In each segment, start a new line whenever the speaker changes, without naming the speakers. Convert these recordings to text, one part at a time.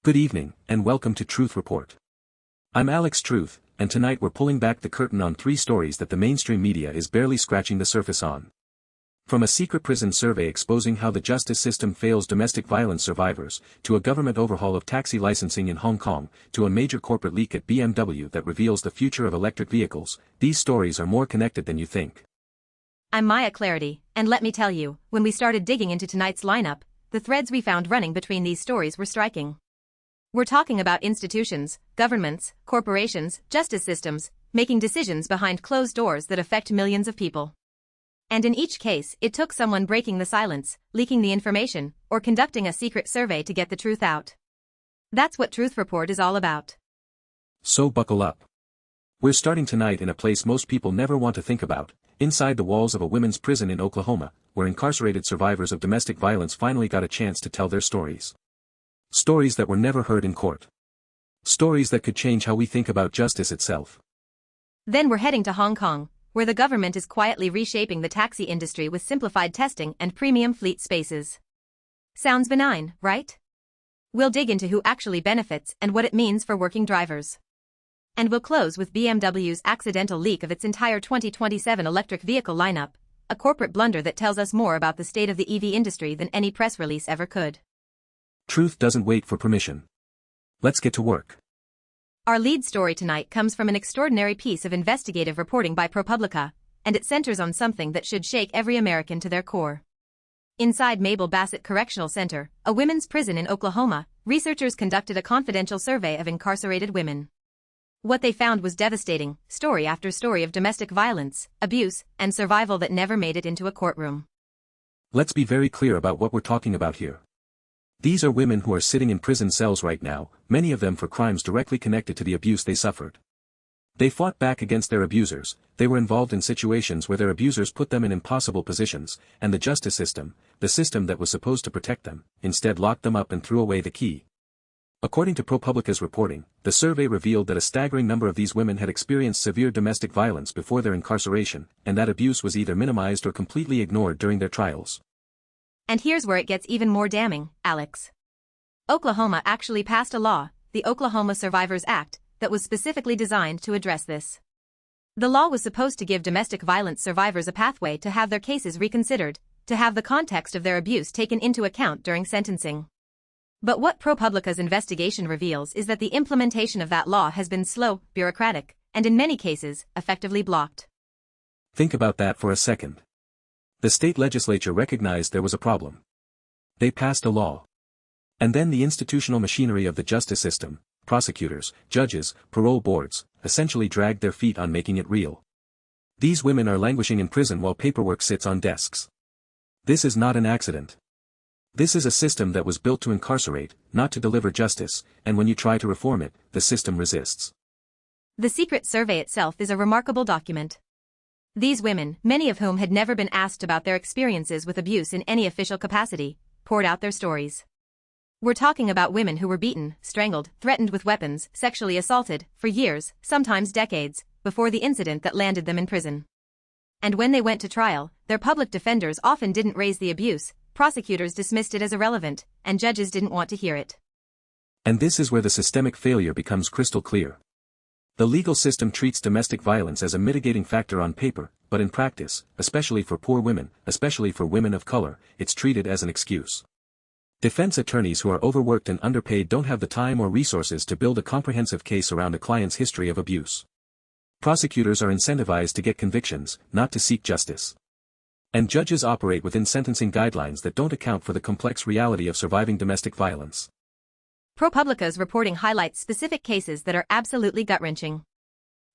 Good evening, and welcome to Truth Report. I'm Alex Truth, and tonight we're pulling back the curtain on 3 stories that the mainstream media is barely scratching the surface on. From a secret prison survey exposing how the justice system fails domestic violence survivors, to a government overhaul of taxi licensing in Hong Kong, to a major corporate leak at BMW that reveals the future of electric vehicles, these stories are more connected than you think.
I'm Maya Clarity, and let me tell you, when we started digging into tonight's lineup, the threads we found running between these stories were striking. We're talking about institutions, governments, corporations, justice systems, making decisions behind closed doors that affect millions of people. And in each case, it took someone breaking the silence, leaking the information, or conducting a secret survey to get the truth out. That's what Truth Report is all about.
So buckle up. We're starting tonight in a place most people never want to think about, inside the walls of a women's prison in Oklahoma, where incarcerated survivors of domestic violence finally got a chance to tell their stories. Stories that were never heard in court. Stories that could change how we think about justice itself.
Then we're heading to Hong Kong, where the government is quietly reshaping the taxi industry with simplified testing and premium fleet spaces. Sounds benign, right? We'll dig into who actually benefits and what it means for working drivers. And we'll close with BMW's accidental leak of its entire 2027 electric vehicle lineup, a corporate blunder that tells us more about the state of the EV industry than any press release ever could.
Truth doesn't wait for permission. Let's get to work.
Our lead story tonight comes from an extraordinary piece of investigative reporting by ProPublica, and it centers on something that should shake every American to their core. Inside Mabel Bassett Correctional Center, a women's prison in Oklahoma, researchers conducted a confidential survey of incarcerated women. What they found was devastating, story after story of domestic violence, abuse, and survival that never made it into a courtroom.
Let's be very clear about what we're talking about here. These are women who are sitting in prison cells right now, many of them for crimes directly connected to the abuse they suffered. They fought back against their abusers, they were involved in situations where their abusers put them in impossible positions, and the justice system, the system that was supposed to protect them, instead locked them up and threw away the key. According to ProPublica's reporting, the survey revealed that a staggering number of these women had experienced severe domestic violence before their incarceration, and that abuse was either minimized or completely ignored during their trials.
And here's where it gets even more damning, Alex. Oklahoma actually passed a law, the Oklahoma Survivors Act, that was specifically designed to address this. The law was supposed to give domestic violence survivors a pathway to have their cases reconsidered, to have the context of their abuse taken into account during sentencing. But what ProPublica's investigation reveals is that the implementation of that law has been slow, bureaucratic, and in many cases, effectively blocked.
Think about that for a second. The state legislature recognized there was a problem. They passed a law. And then the institutional machinery of the justice system, prosecutors, judges, parole boards, essentially dragged their feet on making it real. These women are languishing in prison while paperwork sits on desks. This is not an accident. This is a system that was built to incarcerate, not to deliver justice, and when you try to reform it, the system resists.
The secret survey itself is a remarkable document. These women, many of whom had never been asked about their experiences with abuse in any official capacity, poured out their stories. We're talking about women who were beaten, strangled, threatened with weapons, sexually assaulted, for years, sometimes decades, before the incident that landed them in prison. And when they went to trial, their public defenders often didn't raise the abuse, prosecutors dismissed it as irrelevant, and judges didn't want to hear it.
And this is where the systemic failure becomes crystal clear. The legal system treats domestic violence as a mitigating factor on paper, but in practice, especially for poor women, especially for women of color, it's treated as an excuse. Defense attorneys who are overworked and underpaid don't have the time or resources to build a comprehensive case around a client's history of abuse. Prosecutors are incentivized to get convictions, not to seek justice. And judges operate within sentencing guidelines that don't account for the complex reality of surviving domestic violence.
ProPublica's reporting highlights specific cases that are absolutely gut-wrenching.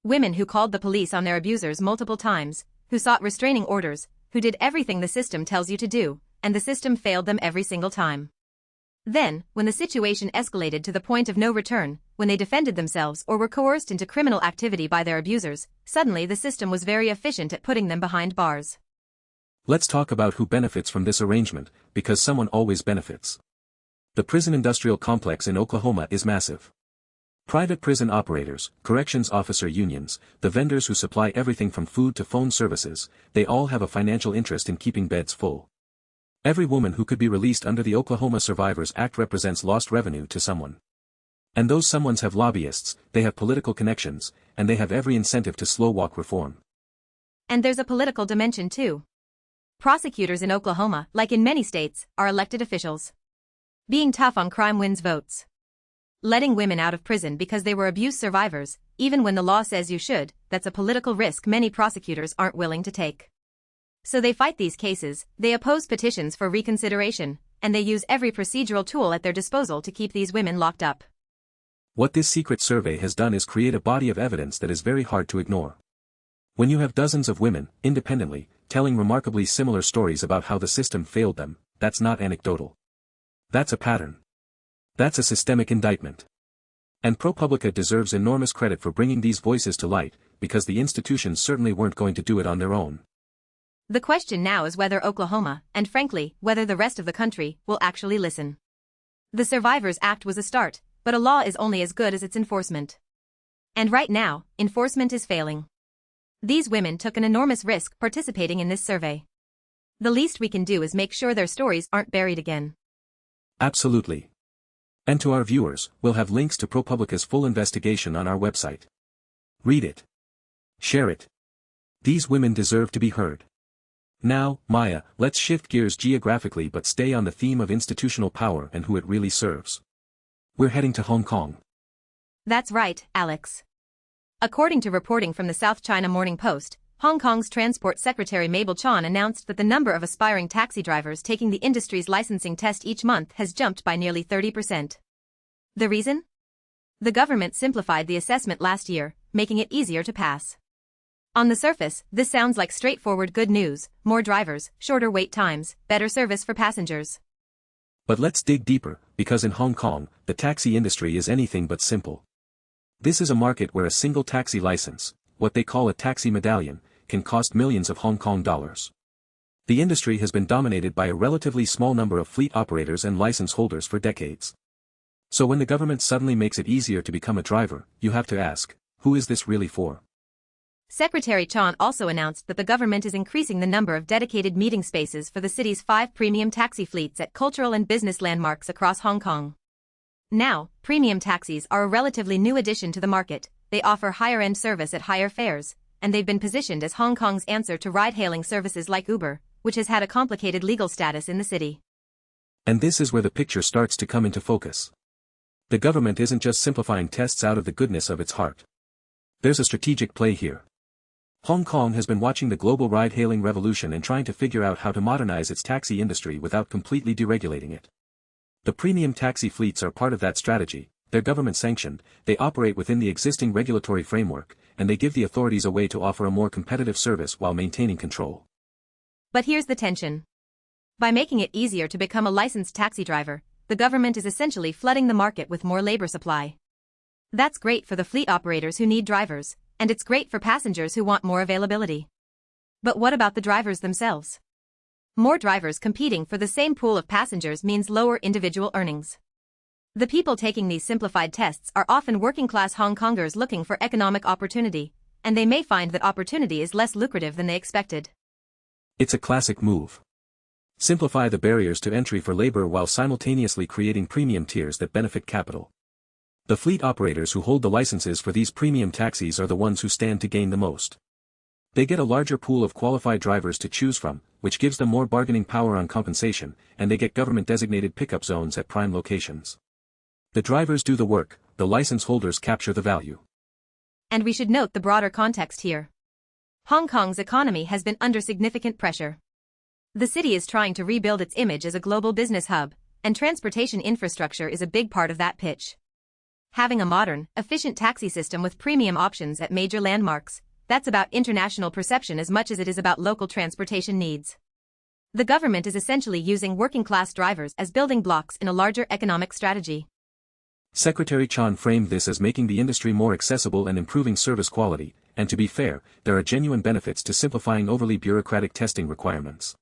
Women who called the police on their abusers multiple times, who sought restraining orders, who did everything the system tells you to do, and the system failed them every single time. Then, when the situation escalated to the point of no return, when they defended themselves or were coerced into criminal activity by their abusers, suddenly the system was very efficient at putting them behind bars.
Let's talk about who benefits from this arrangement, because someone always benefits. The prison industrial complex in Oklahoma is massive. Private prison operators, corrections officer unions, the vendors who supply everything from food to phone services, they all have a financial interest in keeping beds full. Every woman who could be released under the Oklahoma Survivors Act represents lost revenue to someone. And those someones have lobbyists, they have political connections, and they have every incentive to slow-walk reform.
And there's a political dimension too. Prosecutors in Oklahoma, like in many states, are elected officials. Being tough on crime wins votes. Letting women out of prison because they were abuse survivors, even when the law says you should, that's a political risk many prosecutors aren't willing to take. So they fight these cases, they oppose petitions for reconsideration, and they use every procedural tool at their disposal to keep these women locked up.
What this secret survey has done is create a body of evidence that is very hard to ignore. When you have dozens of women, independently, telling remarkably similar stories about how the system failed them, that's not anecdotal. That's a pattern. That's a systemic indictment. And ProPublica deserves enormous credit for bringing these voices to light, because the institutions certainly weren't going to do it on their own.
The question now is whether Oklahoma, and frankly, whether the rest of the country, will actually listen. The Survivors Act was a start, but a law is only as good as its enforcement. And right now, enforcement is failing. These women took an enormous risk participating in this survey. The least we can do is make sure their stories aren't buried again.
Absolutely. And to our viewers, we'll have links to ProPublica's full investigation on our website. Read it. Share it. These women deserve to be heard. Now, Maya, let's shift gears geographically but stay on the theme of institutional power and who it really serves. We're heading to Hong Kong.
That's right, Alex. According to reporting from the South China Morning Post, Hong Kong's Transport Secretary Mabel Chan announced that the number of aspiring taxi drivers taking the industry's licensing test each month has jumped by nearly 30%. The reason? The government simplified the assessment last year, making it easier to pass. On the surface, this sounds like straightforward good news: more drivers, shorter wait times, better service for passengers.
But let's dig deeper, because in Hong Kong, the taxi industry is anything but simple. This is a market where a single taxi license, what they call a taxi medallion, can cost millions of Hong Kong dollars. The industry has been dominated by a relatively small number of fleet operators and license holders for decades. So when the government suddenly makes it easier to become a driver, you have to ask, who is this really for?
Secretary Chan also announced that the government is increasing the number of dedicated meeting spaces for the city's 5 premium taxi fleets at cultural and business landmarks across Hong Kong. Now, premium taxis are a relatively new addition to the market. They offer higher-end service at higher fares, and they've been positioned as Hong Kong's answer to ride-hailing services like Uber, which has had a complicated legal status in the city.
And this is where the picture starts to come into focus. The government isn't just simplifying tests out of the goodness of its heart. There's a strategic play here. Hong Kong has been watching the global ride-hailing revolution and trying to figure out how to modernize its taxi industry without completely deregulating it. The premium taxi fleets are part of that strategy. They're government-sanctioned, they operate within the existing regulatory framework, and they give the authorities a way to offer a more competitive service while maintaining control.
But here's the tension. By making it easier to become a licensed taxi driver, the government is essentially flooding the market with more labor supply. That's great for the fleet operators who need drivers, and it's great for passengers who want more availability. But what about the drivers themselves? More drivers competing for the same pool of passengers means lower individual earnings. The people taking these simplified tests are often working-class Hong Kongers looking for economic opportunity, and they may find that opportunity is less lucrative than they expected.
It's a classic move. Simplify the barriers to entry for labor while simultaneously creating premium tiers that benefit capital. The fleet operators who hold the licenses for these premium taxis are the ones who stand to gain the most. They get a larger pool of qualified drivers to choose from, which gives them more bargaining power on compensation, and they get government-designated pickup zones at prime locations. The drivers do the work, the license holders capture the value.
And we should note the broader context here. Hong Kong's economy has been under significant pressure. The city is trying to rebuild its image as a global business hub, and transportation infrastructure is a big part of that pitch. Having a modern, efficient taxi system with premium options at major landmarks, that's about international perception as much as it is about local transportation needs. The government is essentially using working-class drivers as building blocks in a larger economic strategy.
Secretary Chan framed this as making the industry more accessible and improving service quality, and to be fair, there are genuine benefits to simplifying overly bureaucratic testing requirements.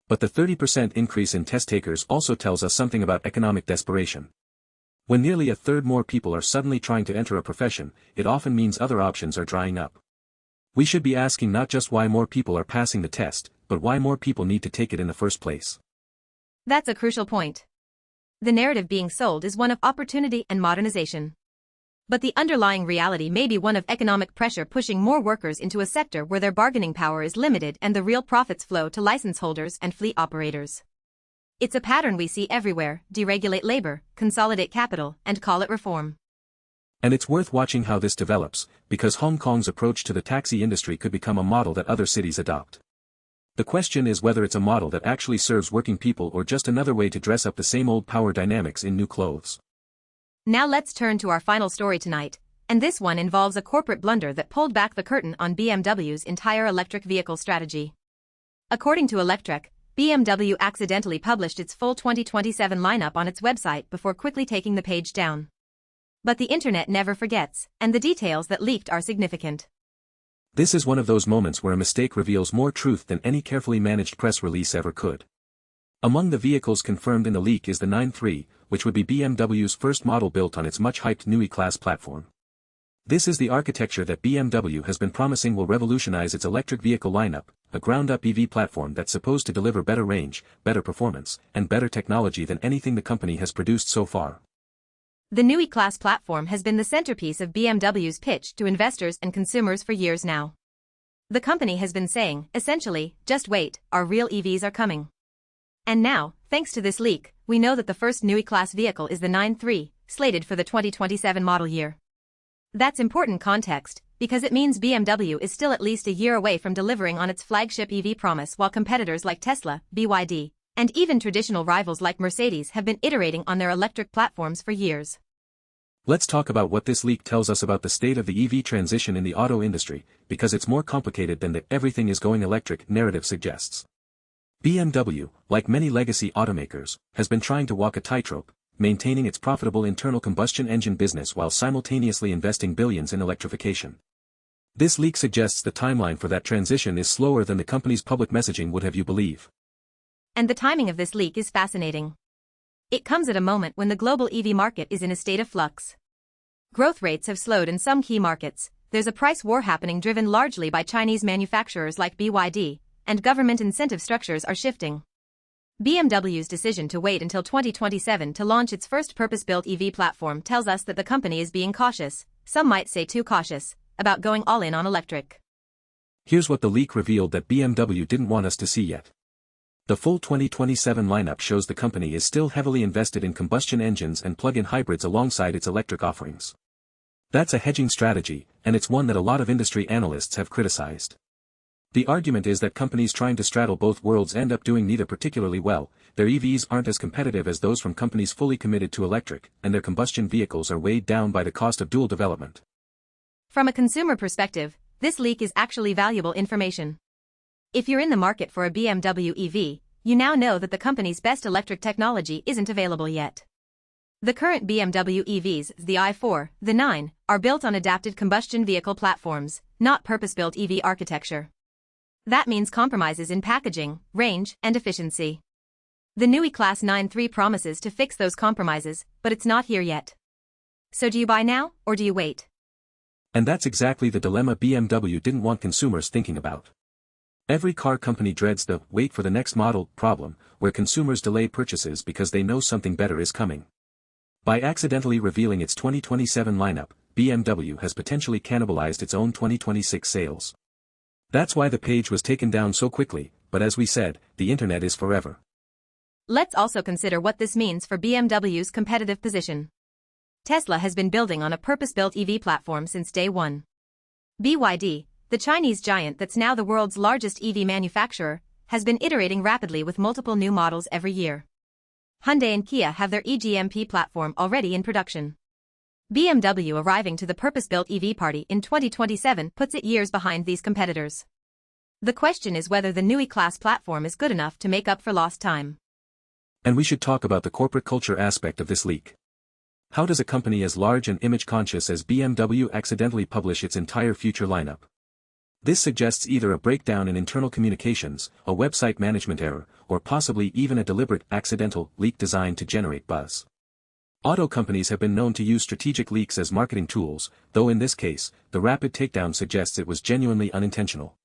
But the 30% increase in test takers also tells us something about economic desperation. When nearly a third more people are suddenly trying to enter a profession, it often means other options are drying up. We should be asking not just why more people are passing the test, but why more people need to take it in the first place.
That's a crucial point. The narrative being sold is one of opportunity and modernization. But the underlying reality may be one of economic pressure pushing more workers into a sector where their bargaining power is limited and the real profits flow to license holders and fleet operators. It's a pattern we see everywhere: deregulate labor, consolidate capital, and call it reform.
And it's worth watching how this develops, because Hong Kong's approach to the taxi industry could become a model that other cities adopt. The question is whether it's a model that actually serves working people or just another way to dress up the same old power dynamics in new clothes.
Now let's turn to our final story tonight, and this one involves a corporate blunder that pulled back the curtain on BMW's entire electric vehicle strategy. According to Electrek, BMW accidentally published its full 2027 lineup on its website before quickly taking the page down. But the internet never forgets, and the details that leaked are significant.
This is one of those moments where a mistake reveals more truth than any carefully managed press release ever could. Among the vehicles confirmed in the leak is the 9-3, which would be BMW's first model built on its much-hyped new E-Class platform. This is the architecture that BMW has been promising will revolutionize its electric vehicle lineup, a ground-up EV platform that's supposed to deliver better range, better performance, and better technology than anything the company has produced so far.
The new E-Class platform has been the centerpiece of BMW's pitch to investors and consumers for years now. The company has been saying, essentially, just wait, our real EVs are coming. And now, thanks to this leak, we know that the first new E-Class vehicle is the 9-3, slated for the 2027 model year. That's important context, because it means BMW is still at least a year away from delivering on its flagship EV promise, while competitors like Tesla, BYD, and even traditional rivals like Mercedes have been iterating on their electric platforms for years.
Let's talk about what this leak tells us about the state of the EV transition in the auto industry, because it's more complicated than the "everything is going electric" narrative suggests. BMW, like many legacy automakers, has been trying to walk a tightrope, maintaining its profitable internal combustion engine business while simultaneously investing billions in electrification. This leak suggests the timeline for that transition is slower than the company's public messaging would have you believe.
And the timing of this leak is fascinating. It comes at a moment when the global EV market is in a state of flux. Growth rates have slowed in some key markets, there's a price war happening driven largely by Chinese manufacturers like BYD, and government incentive structures are shifting. BMW's decision to wait until 2027 to launch its first purpose-built EV platform tells us that the company is being cautious, some might say too cautious, about going all in on electric.
Here's what the leak revealed that BMW didn't want us to see yet. The full 2027 lineup shows the company is still heavily invested in combustion engines and plug-in hybrids alongside its electric offerings. That's a hedging strategy, and it's one that a lot of industry analysts have criticized. The argument is that companies trying to straddle both worlds end up doing neither particularly well. Their EVs aren't as competitive as those from companies fully committed to electric, and their combustion vehicles are weighed down by the cost of dual development.
From a consumer perspective, this leak is actually valuable information. If you're in the market for a BMW EV, you now know that the company's best electric technology isn't available yet. The current BMW EVs, the i4, the 9, are built on adapted combustion vehicle platforms, not purpose-built EV architecture. That means compromises in packaging, range, and efficiency. The new E-Class 9-3 promises to fix those compromises, but it's not here yet. So do you buy now, or do you wait?
And that's exactly the dilemma BMW didn't want consumers thinking about. Every car company dreads the "wait for the next model" problem, where consumers delay purchases because they know something better is coming. By accidentally revealing its 2027 lineup, BMW has potentially cannibalized its own 2026 sales. That's why the page was taken down so quickly, but as we said, the internet is forever.
Let's also consider what this means for BMW's competitive position. Tesla has been building on a purpose-built EV platform since day one. BYD, the Chinese giant that's now the world's largest EV manufacturer, has been iterating rapidly with multiple new models every year. Hyundai and Kia have their eGMP platform already in production. BMW arriving to the purpose-built EV party in 2027 puts it years behind these competitors. The question is whether the new E-Class platform is good enough to make up for lost time.
And we should talk about the corporate culture aspect of this leak. How does a company as large and image-conscious as BMW accidentally publish its entire future lineup? This suggests either a breakdown in internal communications, a website management error, or possibly even a deliberate, accidental leak designed to generate buzz. Auto companies have been known to use strategic leaks as marketing tools, though in this case, the rapid takedown suggests it was genuinely unintentional.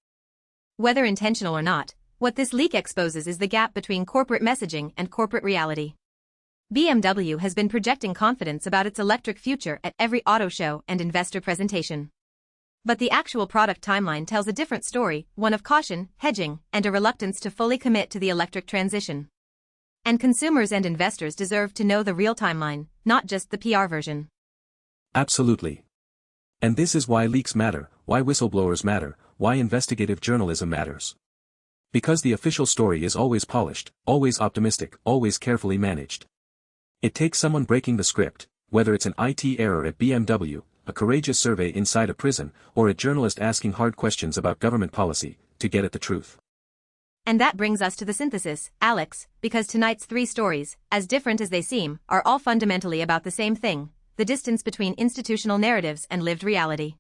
Whether intentional or not, what this leak exposes is the gap between corporate messaging and corporate reality. BMW has been projecting confidence about its electric future at every auto show and investor presentation. But the actual product timeline tells a different story, one of caution, hedging, and a reluctance to fully commit to the electric transition. And consumers and investors deserve to know the real timeline, not just the PR version.
Absolutely. And this is why leaks matter, why whistleblowers matter, why investigative journalism matters. Because the official story is always polished, always optimistic, always carefully managed. It takes someone breaking the script, whether it's an IT error at BMW, a courageous survey inside a prison, or a journalist asking hard questions about government policy, to get at the truth.
And that brings us to the synthesis, Alex, because tonight's 3 stories, as different as they seem, are all fundamentally about the same thing: the distance between institutional narratives and lived reality.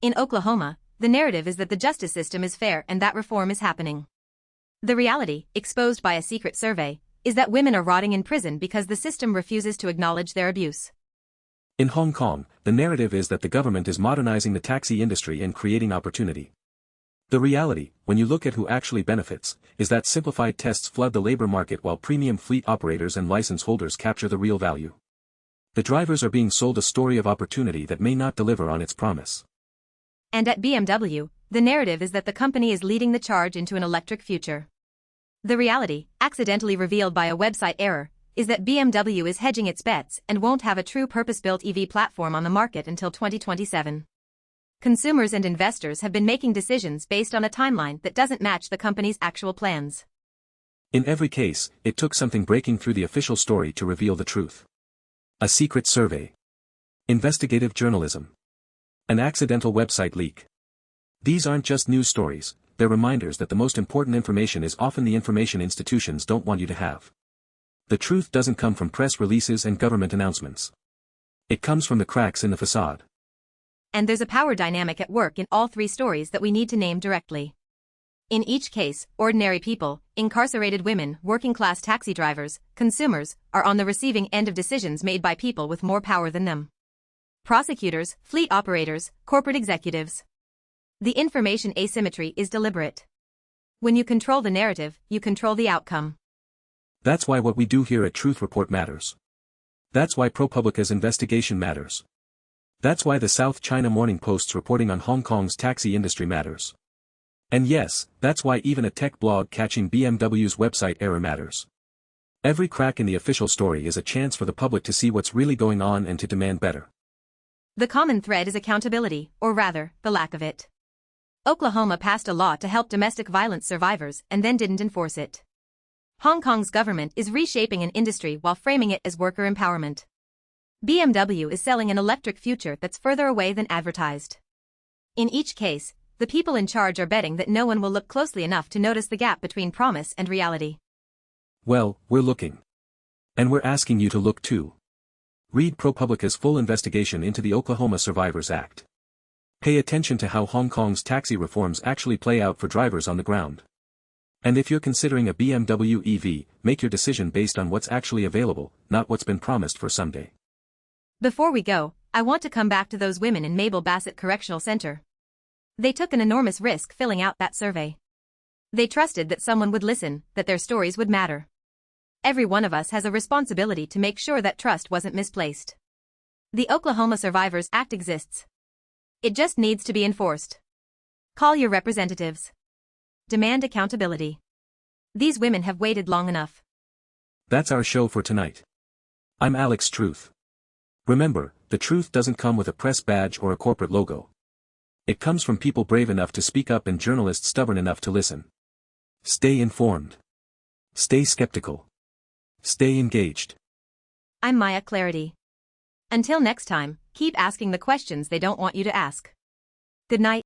In Oklahoma, the narrative is that the justice system is fair and that reform is happening. The reality, exposed by a secret survey, is that women are rotting in prison because the system refuses to acknowledge their abuse.
In Hong Kong, the narrative is that the government is modernizing the taxi industry and creating opportunity. The reality, when you look at who actually benefits, is that simplified tests flood the labor market while premium fleet operators and license holders capture the real value. The drivers are being sold a story of opportunity that may not deliver on its promise.
And at BMW, the narrative is that the company is leading the charge into an electric future. The reality, accidentally revealed by a website error, is that BMW is hedging its bets and won't have a true purpose-built EV platform on the market until 2027. Consumers and investors have been making decisions based on a timeline that doesn't match the company's actual plans.
In every case, it took something breaking through the official story to reveal the truth. A secret survey. Investigative journalism. An accidental website leak. These aren't just news stories, they're reminders that the most important information is often the information institutions don't want you to have. The truth doesn't come from press releases and government announcements. It comes from the cracks in the facade.
And there's a power dynamic at work in all 3 stories that we need to name directly. In each case, ordinary people, incarcerated women, working-class taxi drivers, consumers, are on the receiving end of decisions made by people with more power than them. Prosecutors, fleet operators, corporate executives. The information asymmetry is deliberate. When you control the narrative, you control the outcome.
That's why what we do here at Truth Report matters. That's why ProPublica's investigation matters. That's why the South China Morning Post's reporting on Hong Kong's taxi industry matters. And yes, that's why even a tech blog catching BMW's website error matters. Every crack in the official story is a chance for the public to see what's really going on and to demand better.
The common thread is accountability, or rather, the lack of it. Oklahoma passed a law to help domestic violence survivors and then didn't enforce it. Hong Kong's government is reshaping an industry while framing it as worker empowerment. BMW is selling an electric future that's further away than advertised. In each case, the people in charge are betting that no one will look closely enough to notice the gap between promise and reality.
Well, we're looking. And we're asking you to look too. Read ProPublica's full investigation into the Oklahoma Survivors Act. Pay attention to how Hong Kong's taxi reforms actually play out for drivers on the ground. And if you're considering a BMW EV, make your decision based on what's actually available, not what's been promised for someday.
Before we go, I want to come back to those women in Mabel Bassett Correctional Center. They took an enormous risk filling out that survey. They trusted that someone would listen, that their stories would matter. Every one of us has a responsibility to make sure that trust wasn't misplaced. The Oklahoma Survivors Act exists. It just needs to be enforced. Call your representatives. Demand accountability. These women have waited long enough.
That's our show for tonight. I'm Alex Truth. Remember, the truth doesn't come with a press badge or a corporate logo. It comes from people brave enough to speak up and journalists stubborn enough to listen. Stay informed. Stay skeptical. Stay engaged.
I'm Maya Clarity. Until next time, keep asking the questions they don't want you to ask. Good night.